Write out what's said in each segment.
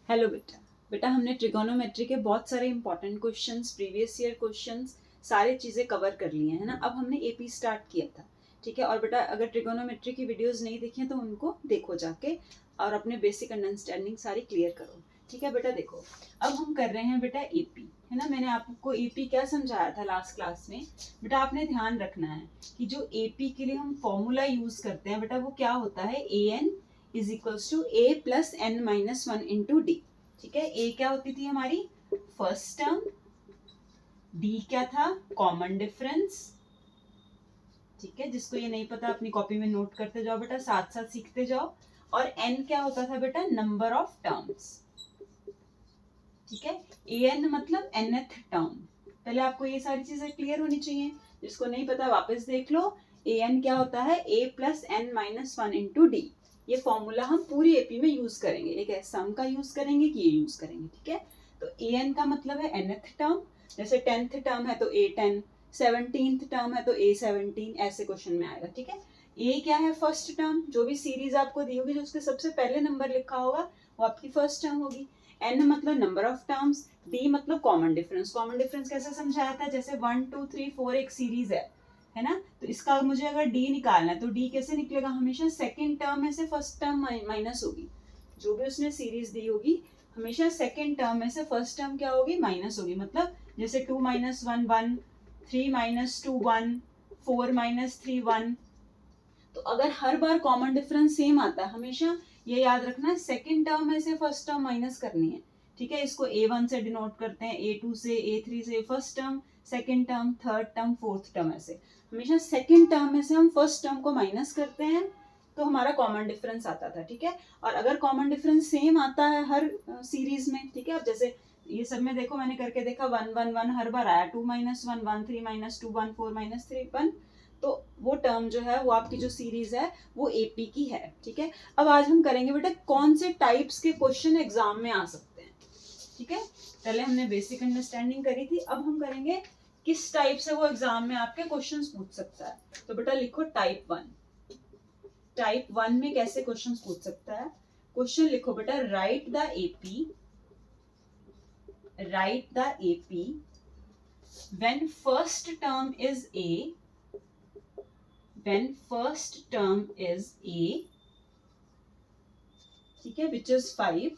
Hello बेटा। बेटा हमने ट्रिगोनोमेट्री के बहुत सारे important questions, previous year questions, सारी चीज़ें कवर कर ली हैं, है ना। अब हमने एपी स्टार्ट किया था, ठीक है। और बेटा अगर ट्रिगोनोमेट्री की वीडियोस नहीं देखी हैं तो उनको देखो जाके और अपने बेसिक अंडरस्टैंडिंग सारी क्लियर करो, ठीक है बेटा। देखो अब हम कर रहे हैं बेटा एपी, है ना। मैंने आपको एपी क्या समझाया था लास्ट क्लास में। बेटा आपने ध्यान रखना है कि जो एपी के लिए हम फॉर्मूला यूज करते हैं बेटा वो क्या होता है, a n is equals to A plus N minus one into d, ठीक है। ए क्या होती थी हमारी फर्स्ट टर्म, डी क्या था कॉमन डिफरेंस, ठीक है। जिसको ये नहीं पता अपनी कॉपी में नोट करते जाओ बेटा, साथ साथ सीखते जाओ। और एन क्या होता था बेटा, नंबर ऑफ टर्म्स, ठीक है। ए एन मतलब nth टर्म। पहले आपको ये सारी चीजें क्लियर होनी चाहिए, जिसको नहीं पता वापस देख लो। ए एन क्या होता है, a plus N minus one into D. ये फॉर्मूला हम पूरी एपी में यूज करेंगे, एक सम का यूज करेंगे कि ये यूज करेंगे, ठीक है। तो ए एन का मतलब है nth टर्म, जैसे 10th टर्म है तो ए 10, 17th टर्म है तो ए 17, ऐसे क्वेश्चन में आएगा, ठीक है। ए क्या है, फर्स्ट टर्म। जो भी सीरीज आपको दी होगी जो उसके सबसे पहले नंबर लिखा होगा वो आपकी फर्स्ट टर्म होगी। एन मतलब नंबर ऑफ टर्म्स, डी मतलब कॉमन डिफरेंस। कॉमन डिफरेंस कैसे समझाया था, जैसे 1 2 3 4 एक सीरीज है ना। तो इसका मुझे अगर डी निकालना है तो डी कैसे निकलेगा, हमेशा सेकंड टर्म में से फर्स्ट टर्म माइनस होगी। जो भी उसने सीरीज दी होगी हमेशा सेकंड टर्म में से फर्स्ट टर्म क्या होगी, माइनस होगी। मतलब जैसे 2 माइनस 1 1, 3 माइनस 2 1, 4 माइनस 3 1। तो अगर हर बार कॉमन डिफरेंस सेम आता है, हमेशा ये याद रखना है सेकंड टर्म में से फर्स्ट टर्म माइनस करनी है, ठीक है। इसको A1 से डिनोट करते हैं, A2 से, A3 से first term, second term, third term, fourth term, ऐसे हमेशा सेकंड टर्म में से हम फर्स्ट टर्म को माइनस करते हैं तो हमारा कॉमन डिफरेंस आता था, ठीक है। और अगर कॉमन डिफरेंस सेम आता है हर सीरीज में, ठीक है। अब जैसे ये सब में देखो मैंने करके देखा 1 1 1 हर बार आया, 2 माइनस 1 1, 3 माइनस 2 1, 4 माइनस 3 1। तो वो टर्म जो है वो आपकी जो सीरीज है वो एपी की है, ठीक है। अब आज हम करेंगे बेटा कौन से टाइप्स के क्वेश्चन एग्जाम में आ सकते हैं, ठीक है। पहले हमने बेसिक अंडरस्टैंडिंग करी थी, अब हम करेंगे किस टाइप से वो एग्जाम में आपके क्वेश्चंस पूछ सकता है। तो बेटा लिखो टाइप 1। टाइप 1 में कैसे क्वेश्चंस पूछ सकता है, क्वेश्चन लिखो बेटा, right the AP when first term is A, when first term is a, ठीक है, which is 5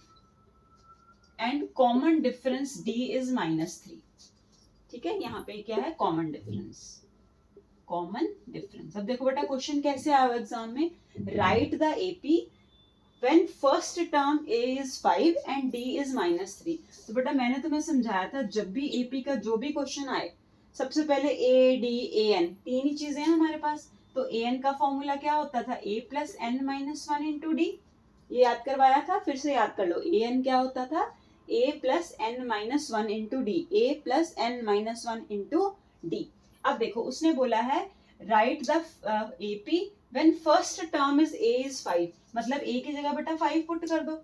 and common difference d is -3, ठीक है। यहाँ पे क्या है, कॉमन डिफरेंस। अब देखो बेटा क्वेश्चन कैसे आया एग्जाम में, right the AP when first term a is 5 and d is -3। तो बेटा मैंने तुम्हें समझाया था जब भी एपी का जो भी क्वेश्चन आए सबसे पहले ए डी ए एन तीन ही चीजें हैं हमारे पास। तो ए एन का फॉर्मूला क्या होता था, a plus N minus one into D. ये याद करवाया था, फिर से याद कर लो। ए एन क्या होता था, a plus N minus one into d, a plus N minus one into D. अब देखो उसने बोला है write the AP when first term is a is 5, मतलब ए की जगह बेटा 5 पुट कर दो।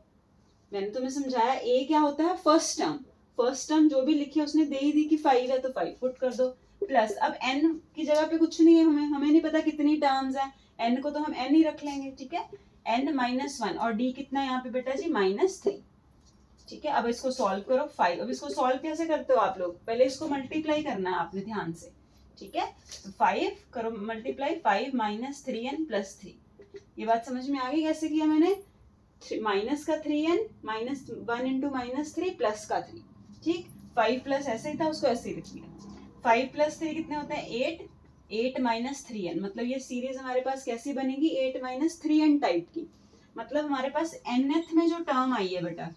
मैंने तुम्हें समझाया ए क्या होता है, फर्स्ट टर्म। फर्स्ट टर्म जो भी लिखी है उसने दे ही दी कि 5 है तो 5 पुट कर दो। प्लस अब एन की जगह पे कुछ नहीं है, हमें नहीं पता कितनी टर्म्स है, एन को तो हम एन ही रख लेंगे, ठीक है। एन माइनस वन और डी कितना है यहाँ पे बेटा जी, -3, ठीक है। अब इसको सॉल्व करो 5। अब इसको सॉल्व कैसे करते हो आप लोग, पहले इसको मल्टीप्लाई करना है आपने ध्यान से, ठीक है। तो 5 करो मल्टीप्लाई, 5 माइनस 3n प्लस 3। ये बात समझ में आ गई कैसे किया मैंने, माइनस का 3n माइनस 1 इंटू -3 प्लस का 3, ठीक। 5 प्लस ऐसे ही था उसको ऐसे ही लिख दिया। 5 प्लस 3 कितने होते हैं, 8, 8 माइनस 3n, मतलब ये सीरीज हमारे पास कैसी बनेगी, 8 माइनस 3n टाइप की। मतलब हमारे पास nth में जो टर्म आई है बेटा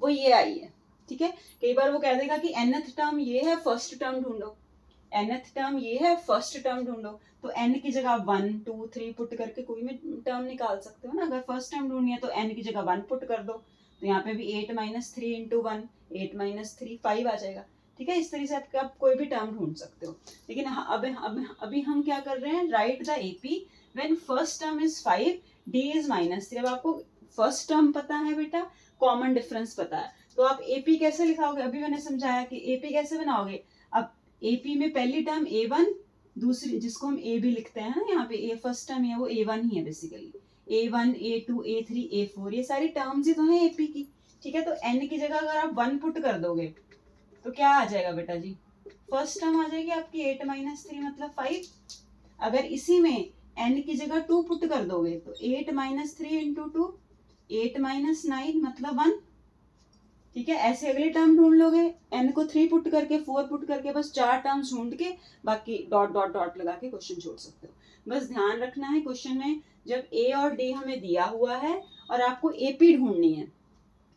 वो ये आई है, ठीक है। कई बार वो कह देगा कि nth टर्म ये है, फर्स्ट टर्म ढूंढो। nth टर्म ये है, फर्स्ट टर्म ढूंढो। तो n की जगह 1 2 3 पुट करके कोई भी टर्म निकाल सकते हो ना। अगर फर्स्ट टर्म ढूंढनी है तो n की जगह 1 पुट कर दो, तो यहाँ पे भी 8 माइनस 3 इंटू 1, 8 माइनस 3 5 आ जाएगा, ठीक है। इस तरीके से आप कोई भी टर्म ढूंढ सकते हो। लेकिन अभी हम क्या कर रहे हैं, right the AP when first term is 5, d is -3। अब आपको फर्स्ट टर्म पता है बेटा, कॉमन डिफरेंस पता है, तो आप एपी कैसे लिखाओगे, अभी मैंने समझाया कि एपी कैसे बनाओगे। अब एपी में पहली टर्म a1, दूसरी जिसको हम a भी लिखते हैं ना, यहाँ पे ए फर्स्ट टर्म है वो a1 ही है basically, a1 a2 a3 a4 ये सारी टर्म्स ही तो हैं एपी की, ठीक है, तो n की जगह अगर आप 1 पुट कर दोगे तो क्या आ जाएगा बेटा जी, फर्स्ट टर्म आ जाएगी आपकी 8 माइनस 3 मतलब 5। अगर इसी में n की जगह 2 पुट कर दोगे तो 8 माइनस 3 इंटू 2 8 माइनस 9 मतलब 1। ठीक है, ऐसे अगले टर्म ढूंढ लोगे, n को 3 पुट करके 4 पुट करके बस 4 टर्म्स ढूंढ के बाकी डॉट डॉट डॉट लगा के क्वेश्चन छोड़ सकते हो। बस ध्यान रखना है क्वेश्चन में जब a और d हमें दिया हुआ है और आपको AP ढूंढनी है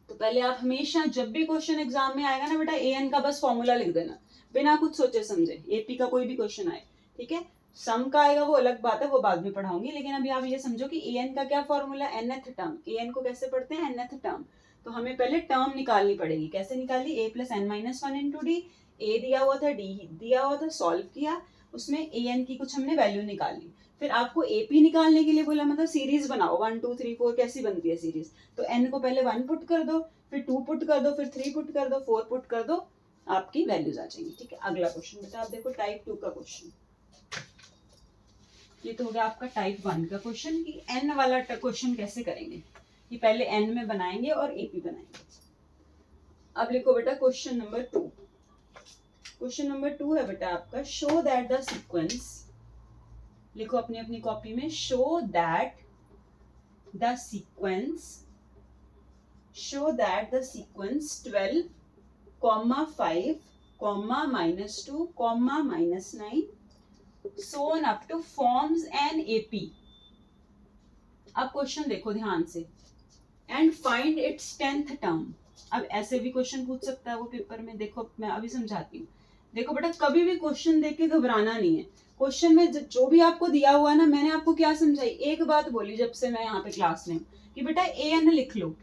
तो पहले आप हमेशा जब भी क्वेश्चन एग्जाम में आएगा ना बेटा an का बस फॉर्मूला लिख देना बिना कुछ सोचे समझे। AP का कोई भी क्वेश्चन आए, ठीक है, सम का आएगा वो अलग बात है, वो बाद में पढ़ाऊंगी, लेकिन अभी आप ये समझो कि an का क्या फॉर्मूला, nth टर्म। an को कैसे पढ़ते हैं, nth टर्म। तो हमें पहले टर्म निकालनी पड़ेगी। कैसे निकाली, a plus N minus one into d. A दिया हुआ था, डी दिया हुआ था, सॉल्व किया, उसमें an की कुछ हमने वैल्यू निकाली। फिर आपको AP निकालने के लिए बोला, मतलब सीरीज बनाओ 1 2 3 4 कैसी बनती है सीरीज। तो n को पहले 1 पुट कर दो, फिर 2 पुट कर दो, फिर 3 पुट कर दो, 4 पुट कर दो, आपकी वैल्यूज आ जाएंगी। ठीक है, अगला क्वेश्चन बेटा आप देखो टाइप 2 का क्वेश्चन। ये तो हो गया आपका टाइप 1 का क्वेश्चन कि n वाला क्वेश्चन कैसे करेंगे। ये पहले n में बनाएंगे और AP बनाएंगे। अब लिखो बेटा क्वेश्चन नंबर 2। क्वेश्चन नंबर 2 है बेटा आपका, शो दैट द सीक्वेंस, लिखो अपनी अपनी कॉपी में, show that the sequence 12, 5, -2, -9 so on up to forms an AP। अब क्वेश्चन देखो ध्यान से, and find its 10th term. अब ऐसे भी क्वेश्चन पूछ सकता है वो पेपर में, देखो मैं अभी समझाती हूँ। देखो बेटा कभी भी क्वेश्चन देख के घबराना नहीं है। क्वेश्चन में जो भी आपको दिया हुआ है ना, मैंने आपको क्या समझाई, एक बात बोली जब से मैं यहाँ पे क्लास में हूँ कि बेटा an लिख लो,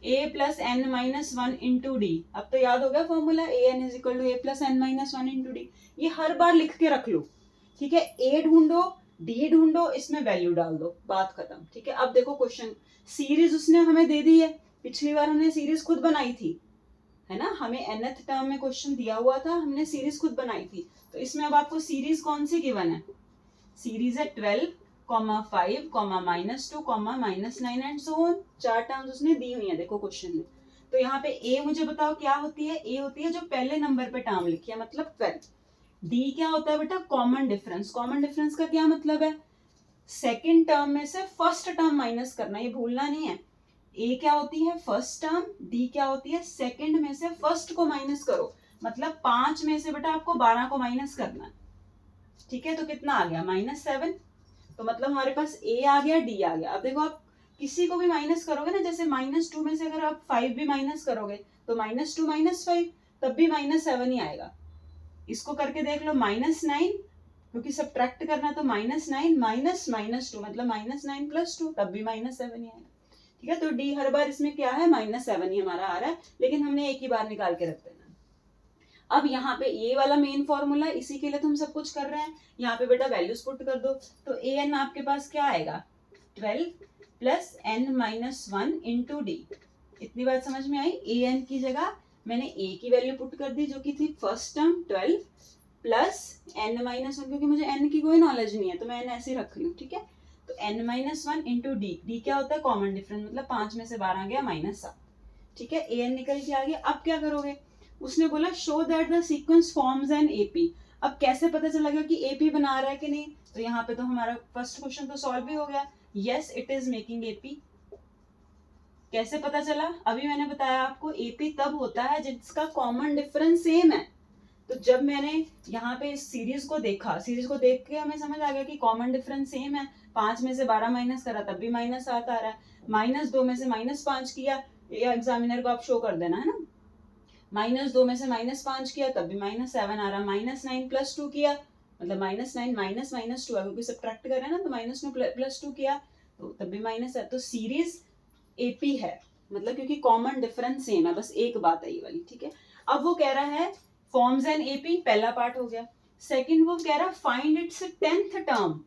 a plus N minus one into D. अब तो याद हो गया formula, an is equal to A plus N minus one into D. ये हर बार लिख के रख लो, ठीक है। a ढूंढो, d ढूंढो, इसमें वैल्यू डाल दो, बात खत्म। ठीक है, अब देखो क्वेश्चन, सीरीज उसने हमें दे दी है, पिछली बार हमने सीरीज खुद बनाई थी, है ना, हमें nth टर्म में क्वेश्चन दिया हुआ था, हमने सीरीज खुद बनाई थी। तो इसमें अब आपको सीरीज कौन सी गिवन है, सीरीज है 12, 5, -2, -9 एंड सो ऑन। 4 टर्म्स उसने दी हुई है देखो क्वेश्चन में। तो यहाँ पे a मुझे बताओ क्या होती है, a होती है जो पहले नंबर पे टर्म लिखी है मतलब 12। d क्या होता है बेटा, कॉमन डिफरेंस। कॉमन डिफरेंस का क्या मतलब है, सेकेंड टर्म में से फर्स्ट टर्म माइनस करना, ये भूलना नहीं है। a क्या होती है फर्स्ट टर्म, d क्या होती है सेकंड में से फर्स्ट को माइनस करो, मतलब 5 में से बेटा आपको 12 को माइनस करना है। ठीक है, तो कितना आ गया, -7। तो मतलब हमारे पास a आ गया, d आ गया। अब देखो आप किसी को भी माइनस करोगे ना, जैसे -2 में से अगर आप 5 भी माइनस करोगे तो -2 -5 तब भी -7 ही आएगा। इसको करके देख लो, -9, क्योंकि सब्ट्रैक्ट करना, तो -9 माइनस -2 मतलब -9 + 2 तब भी -7 ही आएगा। ठीक है, तो डी हर बार इसमें क्या है, -7 ही हमारा आ रहा है, लेकिन हमने एक ही बार निकाल के रख देना। अब यहाँ पे ये वाला मेन फॉर्मूला, इसी के लिए तो हम सब कुछ कर रहे हैं। यहाँ पे बेटा वैल्यूज पुट कर दो, तो an आपके पास क्या आएगा, 12 plus n minus 1 into D. इतनी बात समझ में आई। an की जगह मैंने a की वैल्यू पुट कर दी जो कि थी first term 12 plus n minus 1, क्योंकि मुझे n की कोई नॉलेज नहीं है तो मैं n ऐसे ही रख रही हूँ। ठीक है, तो n minus 1 into D. D क्या होता है, कॉमन डिफरेंस, मतलब 5 में से 12 गया -7। ठीक है, an निकल के आ गया। अब क्या करोगे, उसने बोला show that the sequence forms an AP। अब कैसे पता चलेगा कि AP बना रहा है कि नहीं, तो यहाँ पे तो हमारा फर्स्ट क्वेश्चन तो सॉल्व भी हो गया, yes it is making AP। कैसे पता चला, अभी मैंने बताया आपको, AP तब होता है जिसका कॉमन डिफरेंस सेम है। तो जब मैंने यहाँ पे इस सीरीज को देखा, सीरीज को देख के हमें समझ आ गया कि कॉमन डिफरेंस सेम है। 5 में से 12 माइनस करा तब भी -7 आ रहा है, -2 में से -5 किया, एग्जामिनर को आप शो कर देना है ना, -2 में से -5 किया तब भी -7 आ रहा, -9 + 2 किया मतलब -9 माइनस -2 है, क्योंकि सब्ट्रैक्ट कर रहे हैं ना, तो -9 + 2 किया तो तब भी माइनस है। तो सीरीज AP है, मतलब क्योंकि कॉमन डिफरेंस सेम है, बस एक बात है ये वाली। ठीक है, अब वो कह रहा है फॉर्म्स एन AP, पहला पार्ट हो गया। सेकंड वो कह रहा find its 10th term.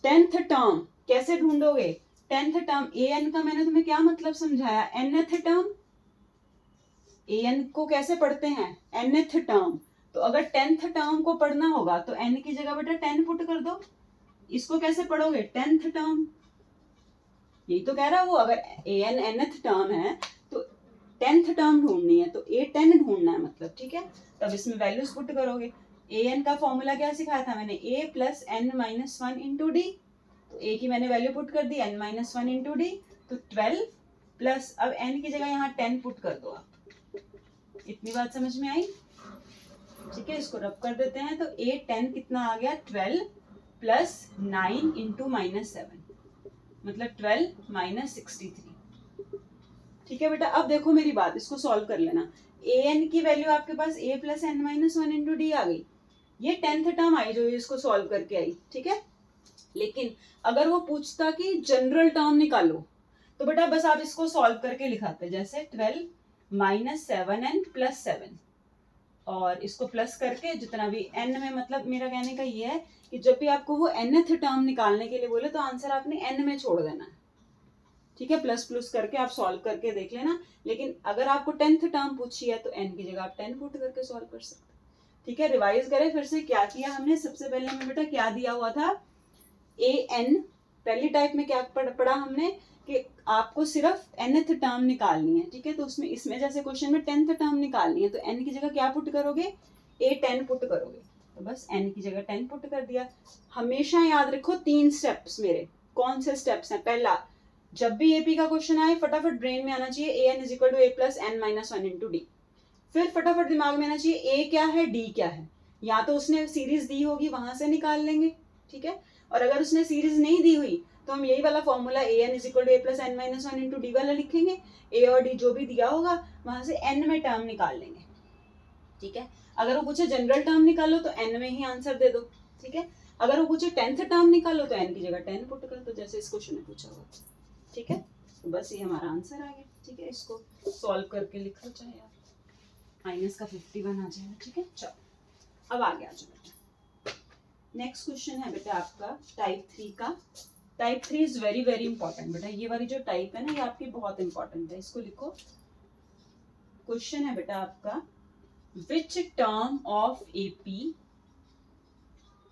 10th term कैसे ढूंढोगे, 10th टर्म an का मैंने तुम्हें क्या मतलब समझाया, nth टर्म। an को कैसे पढ़ते हैं, nth टर्म। तो अगर 10th टर्म को पढ़ना होगा तो n की जगह बेटा 10 पुट कर दो। इसको कैसे पढ़ोगे, 10th टर्म। यही तो कह रहा है वो, अगर an nth टर्म है तो 10th टर्म ढूंढनी है तो a10 ढूंढना है मतलब, ठीक है। तब इसमें वैल्यूज पुट करोगे। an का फॉर्मूला क्या सिखाया था मैंने, a plus n minus 1 into D. तो a की मैंने वैल्यू पुट कर दी n माइनस 1 इंटू डी, तो 12 प्लस, अब n की जगह यहाँ 10 पुट कर दो आप। इतनी बात समझ में आई? ठीक है, इसको रब कर देते हैं। तो a10 कितना आ गया, 12 प्लस 9 इंटू माइनस 7, मतलब 12 माइनस 63। ठीक है बेटा, अब देखो मेरी बात, इसको सॉल्व कर लेना। an की वैल्यू आपके पास a plus n minus 1 into d आ गई। ये 10th टर्म आई जो इसको सॉल्व करके आई, ठीक है। लेकिन अगर वो पूछता कि जनरल टर्म निकालो, तो बेटा बस आप इसको सॉल्व करके लिखाते, जैसे 12 माइनस 7n प्लस 7, और इसको प्लस करके जितना भी n में, मतलब मेरा कहने का ये है कि जब भी आपको वो nth टर्म निकालने के लिए बोले तो आंसर आपने n में छोड़ देना है, ठीक है। प्लस प्लस करके आप सॉल्व करके देख लेना। लेकिन अगर आपको 10th टर्म पूछी है तो n की जगह आप 10 पुट करके सॉल्व कर सकते हैं, ठीक है। रिवाइज करें फिर से, क्या किया हमने, सबसे पहले में बेटा क्या दिया हुआ था, an पहली टाइप में क्या पढ़ा हमने कि आपको सिर्फ nth टर्म निकालनी है, ठीक है। तो उसमें, इसमें जैसे क्वेश्चन में 10th टर्म निकालनी है तो n की जगह क्या पुट करोगे, a10 पुट करोगे। तो बस n की जगह 10 पुट कर दिया। हमेशा याद रखो 3 स्टेप्स मेरे। कौन से स्टेप्स हैं? पहला, जब भी एपी का क्वेश्चन आए फटाफट ब्रेन में आना चाहिए an is equal to a plus n minus 1 into D. फिर फटाफट दिमाग में आना चाहिए a क्या है, d क्या है। या तो उसने सीरीज दी होगी, वहां से निकाल लेंगे, ठीक है। और अगर उसने सीरीज नहीं दी हुई तो हम यही वाला formula an is equal to a plus n minus 1 into D वाला लिखेंगे। a और d जो भी दिया होगा वहां से n में टर्म निकाल लेंगे, ठीक है। अगर वो पूछे जनरल टर्म निकालो तो n में ही आंसर दे दो, ठीक है। अगर वो पूछे 10th टर्म निकालो तो n की जगह 10 पुट कर दो, जैसे इस क्वेश्चन में पूछा हुआ, ठीक है। तो बस ये हमारा आंसर आ गया, ठीक है। इसको सॉल्व करके लिख लो, चाहे आप माइनस का 51 आ जाएगा, ठीक है। चलो अब आगे आ जाओ बेटा। नेक्स्ट क्वेश्चन है बेटा आपका टाइप 3 का। Type 3 is very very important बेटा। ये वाली जो टाइप है ना, ये आपकी बहुत इंपॉर्टेंट है, इसको लिखो। क्वेश्चन है बेटा आपका, which term of AP,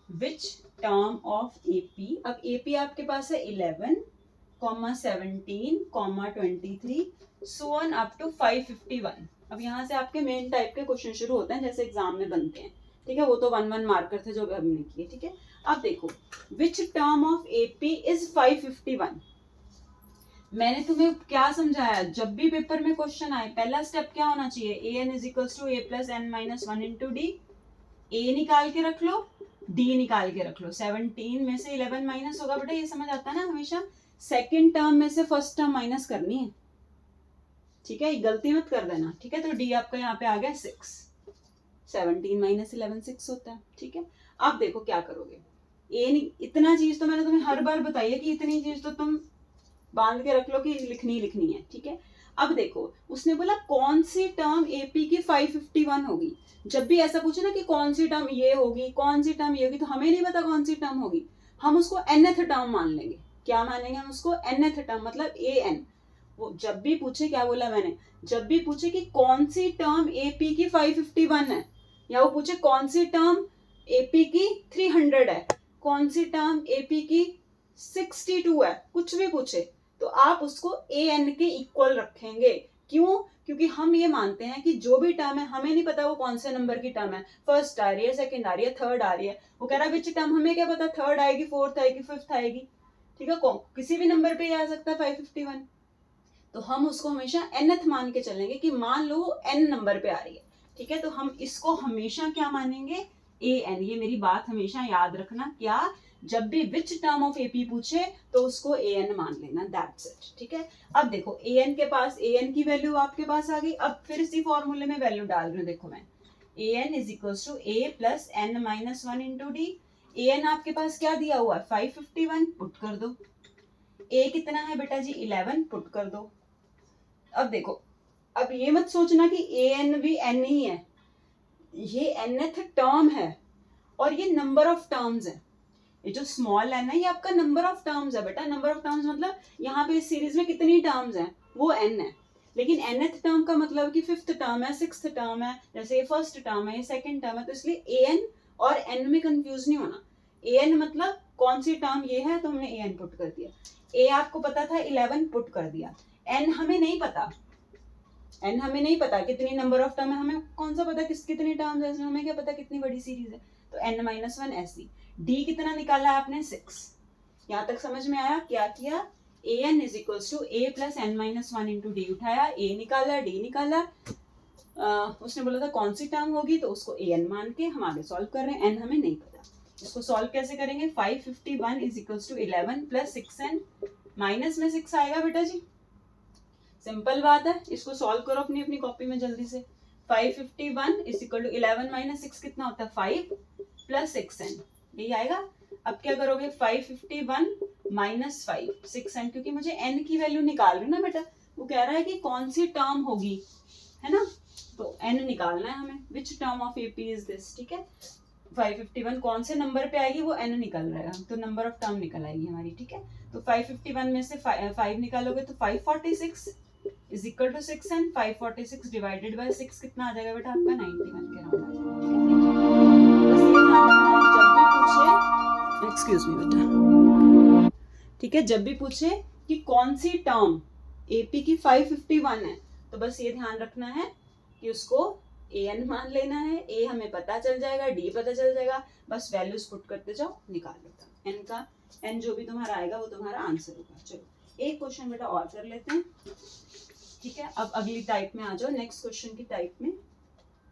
which term of AP. अब एपी आपके पास है 11, 17, 23, सो ऑन अप टू 551। अब यहाँ से आपके मेन टाइप के क्वेश्चन शुरू होते हैं जैसे एग्जाम में बनते हैं, ठीक है। वो तो 1 1 मार्कर थे जो हमने किए, ठीक है। अब देखो, which term of AP is 551। मैंने तुम्हें क्या समझाया, जब भी पेपर में क्वेश्चन आए पहला स्टेप क्या होना चाहिए, an is equals to a plus n minus 1 into D. a निकाल के रख लो, d निकाल के रख लो। 17 में से 11 माइनस होगा बेटा, ये समझ आता है ना। हमेशा सेकंड टर्म में से फर्स्ट टर्म माइनस करनी है, ठीक है। गलती मत कर देना, ठीक है। तो d आपका यहाँ पे आ गया 6। 17 माइनस 11 6 होता है, ठीक है। अब देखो क्या करोगे, इतना चीज तो मैंने तुम्हें हर बार बताई है कि इतनी चीज तो तुम बांध के रख लो कि लिखनी है, ठीक है। अब देखो, उसने बोला कौन सी टर्म एपी की 551 होगी। जब भी ऐसा पूछे ना कि कौन सी टर्म ये होगी, कौन सी टर्म ये होगी, तो हमें नहीं पता कौन सी टर्म होगी, हम उसको nth टर्म मान लेंगे। क्या मानेंगे हम उसको, nth टर्म, मतलब an। वो जब भी पूछे, क्या बोला मैंने, जब भी पूछे कि कौन सी टर्म एपी की 551 है, या वो पूछे कौन सी टर्म एपी की 300 है, कौन सी टर्म एपी की 62 है, कुछ भी पूछे तो आप उसको an के इक्वल रखेंगे। क्यों? क्योंकि हम ये मानते हैं कि जो भी टर्म है, हमें नहीं पता वो कौन से नंबर की टर्म है, फर्स्ट आ रही है, सेकंड आ रही है, थर्ड आ रही है। वो कह रहा है विच टर्म, हमें क्या पता थर्ड आएगी, फोर्थ आएगी, फिफ्थ आएगी, ठीक है। किसी भी नंबर पे आ सकता है 551। तो हम उसको हमेशा nth मान के चलेंगे कि मान लो n नंबर पे आ रही है, ठीक है। तो हम इसको हमेशा क्या मानेंगे, an। ये मेरी बात हमेशा याद रखना, क्या, जब भी विच टर्म ऑफ एपी पूछे तो उसको an मान लेना, दैट्स इट, ठीक है। अब देखो an के पास, an की वैल्यू आपके पास आ गई। अब फिर इसी फॉर्मूले में वैल्यू डाल रही हूँ, देखो मैं, an is equals to a plus n minus 1 into D. an आपके पास क्या दिया हुआ है, 551, पुट कर दो। a कितना है बेटा जी, 11, पुट कर दो। अब देखो, अब ये मत सोचना कि an भी n ही है, ये nth टर्म है और ये नंबर ऑफ टर्म्स है। ये जो स्मॉल n है ये आपका नंबर ऑफ टर्म्स है बेटा। नंबर ऑफ टर्म्स मतलब यहाँ पे इस सीरीज में कितनी टर्म्स हैं, वो n है। लेकिन nth टर्म का मतलब कि फिफ्थ टर्म है, सिक्स्थ टर्म है, जैसे ये फर्स्ट टर्म है, ये सेकंड टर्म है। तो इसलिए an और n में कंफ्यूज नहीं होना। an मतलब कौन सी टर्म ये है, तो हमने an पुट कर दिया। a आपको पता था 11, पुट कर दिया। n हमें नहीं पता, n हमें नहीं पता कितनी नंबर ऑफ टर्म है, हमें कौन सा पता कितनी टर्म्स है, हमें क्या पता कितनी बड़ी सीरीज है, तो n-1 ऐसी। d कितना निकाला है आपने 6। यहाँ तक समझ में आया? क्या किया, an is equals to a plus n-1 into D उठाया, a निकाला d निकाला, उसने बोला था कौन सी टर्म होगी तो उसको an मान के हम आगे सॉल्व कर रहे हैं, n हमें नहीं पता। इसको सॉल्व कैसे करेंगे, 551 is equals to 11 plus 6n, minus में 6 आएगा बेटा जी, सिंपल बात है। इसको सॉल्व करो अपनी अपनी कॉपी में जल्दी से। 551 इज इक्वल टू 11 माइनस 6 कितना होता है, 5 प्लस 6n, यही आएगा। अब क्या करोगे, 551 माइनस 5 6n, क्योंकि मुझे n की वैल्यू निकाल रही हूँ ना बेटा, वो कह रहा है कि कौन सी टर्म होगी, है ना, तो n निकालना है हमें, which term of AP is this, ठीक है। 551 कौन से नंबर पे आएगी वो n निकल रहेगा, तो नंबर ऑफ टर्म निकल आएगी हमारी, ठीक है। तो 551 में से 5 निकालोगे तो 546 is equal to 6n, 546 divided by 6 कितना आ जाएगा बेटा आपका, 91 के राउंड आ जाएगा। बस ये ध्यान रखना है, जब भी पूछे, एक्सक्यूज मी बेटा, ठीक है, जब भी पूछे कि कौन सी टर्म एपी की 551 है, तो बस ये ध्यान रखना है कि उसको an मान लेना है, a हमें पता चल जाएगा, d पता चल जाएगा, बस वैल्यूज पुट करते जाओ, निकाल लो n का, n जो भी तुम्हारा आएगा वो तुम्हारा आंसर होगा। चलो एक क्वेश्चन बेटा और कर लेते हैं, ठीक है। अब अगली टाइप में आ जाओ, नेक्स्ट क्वेश्चन की टाइप में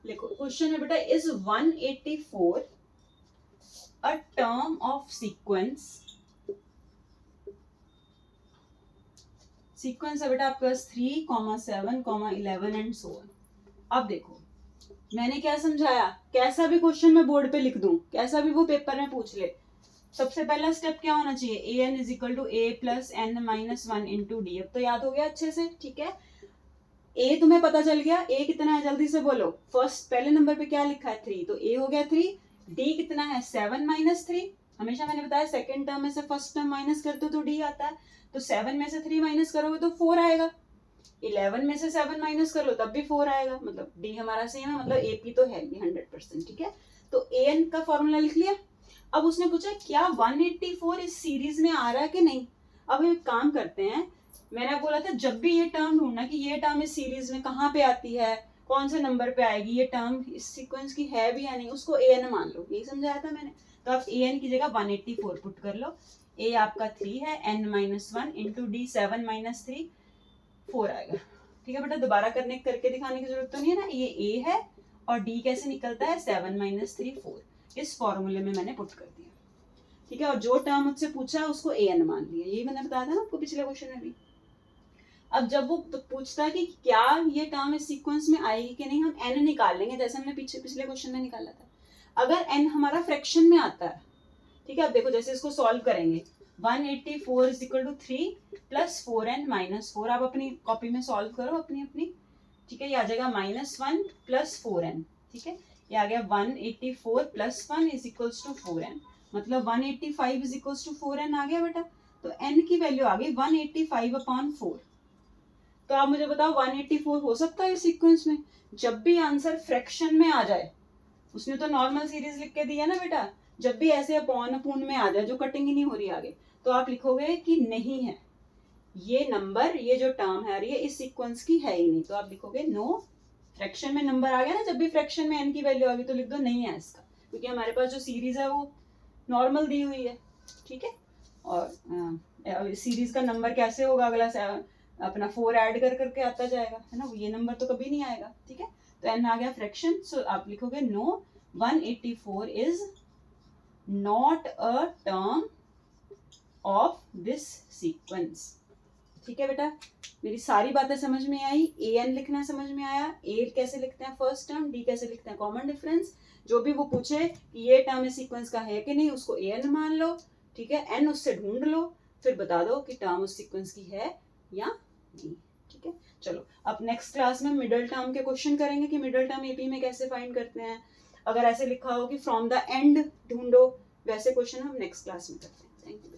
देखो। क्वेश्चन है बेटा, is 184 a term of sequence, sequence है बेटा आपके पास 3, 7, 11 एंड सो ऑन। अब देखो मैंने क्या समझाया, कैसा भी क्वेश्चन मैं बोर्ड पे लिख दूं, कैसा भी वो पेपर में पूछ ले, सबसे पहला स्टेप क्या होना चाहिए, a n is equal to A plus N minus 1 into D. अब तो याद हो गया अच्छे से, ठीक है। ए तुम्हें पता चल गया, ए कितना है जल्दी से बोलो, फर्स्ट पहले नंबर पे क्या लिखा है 3, तो ए हो गया 3। डी कितना है 7 माइनस 3, हमेशा मैंने बताया सेकंड टर्म में से फर्स्ट टर्म माइनस करते तो डी आता है, तो 7 में से 3 माइनस करोगे तो 4 आएगा, 11 में से 7 माइनस कर लो तब भी 4 आएगा, मतलब डी हमारा सेम है, मतलब एपी तो है ये 100%, ठीक है। तो एन का फॉर्मूला लिख लिया। अब उसने पूछा क्या 184 इस सीरीज में आ रहा है कि नहीं। अब एक काम करते हैं, मैंने बोला था जब भी ये टर्म ढूंढना कि ये टर्म इस सीरीज में कहाँ पे आती है, कौन से नंबर पे आएगी, ये टर्म इस सीक्वेंस की है भी या नहीं, उसको ए एन मान लो, यही समझाया था मैंने। तो आप ए एन की जगह 184 पुट कर लो, ए आपका 3 है, N minus 1 into D 7 minus 3 4 आएगा, ठीक है बेटा। दोबारा करके दिखाने की जरूरत तो नहीं है ना, ये ए है और डी कैसे निकलता है 7 माइनस 3 4, इस फॉर्मूले में मैंने पुट कर दिया, ठीक है। और जो टर्म मुझसे पूछा है उसको ए एन मान लिया, यही मैंने बताया था ना आपको पिछले क्वेश्चन में भी। अब जब वो पूछता है कि क्या ये टर्म इस सीक्वेंस में आएगी कि नहीं, हम एन निकाल लेंगे जैसे हमने पिछले क्वेश्चन में निकाला था। अगर एन हमारा फ्रैक्शन में आता है, ठीक है, अब देखो जैसे इसको सॉल्व करेंगे, 184 is equal to 3 plus 4n minus 4, आप अपनी कॉपी में सॉल्व करो अपनी, ठीक है। ये आ जाएगा -1 प्लस 4n, ठीक है। ये आ गया 184 plus 1 is equals to 4n, मतलब 185 इज इक्वल्स टू 4n आ गया बेटा। तो n की वैल्यू आ गई 185/4। तो आप मुझे बताओ 184 हो सकता है इस सीक्वेंस में। जब भी आंसर फ्रैक्शन में आ जाए, उसने तो नॉर्मल सीरीज लिख के दी है ना बेटा, जब भी ऐसे अपॉन में आ जाए जो कटिंग ही नहीं हो रही आगे, तो आप लिखोगे कि नहीं है ये नंबर, ये जो टर्म है ये इस सीक्वेंस की है ही नहीं, तो आप लिखोगे नो। फ्रैक्शन में नंबर आ गया ना, जब भी फ्रैक्शन में n की वैल्यू आ गई तो लिख दो नहीं है इसका, क्योंकि हमारे पास जो सीरीज है वो नॉर्मल दी हुई है, ठीक है। और सीरीज का नंबर कैसे होगा, अगला अपना 4 ऐड करके आता जाएगा, है ना, ये नंबर तो कभी नहीं आएगा, ठीक है। तो n आ गया फ्रैक्शन, सो आप लिखोगे no 184 is not a term of this sequence, ठीक है बेटा। मेरी सारी बातें समझ में आई, ए एन लिखना समझ में आया, ए कैसे लिखते हैं फर्स्ट टर्म, डी कैसे लिखते हैं कॉमन डिफरेंस। जो भी वो पूछे कि ये टर्म इस सीक्वेंस का है कि नहीं, उसको ए एन मान लो, ठीक है। एन उससे ढूंढ लो, फिर बता दो कि टर्म उस सीक्वेंस की है या नहीं, ठीक है। चलो अब नेक्स्ट क्लास में मिडल टर्म के क्वेश्चन करेंगे कि मिडल टर्म एपी में कैसे फाइंड करते हैं। अगर ऐसे लिखा हो कि फ्रॉम द एंड ढूंढो, वैसे क्वेश्चन हम नेक्स्ट क्लास में करते हैं। Thank you.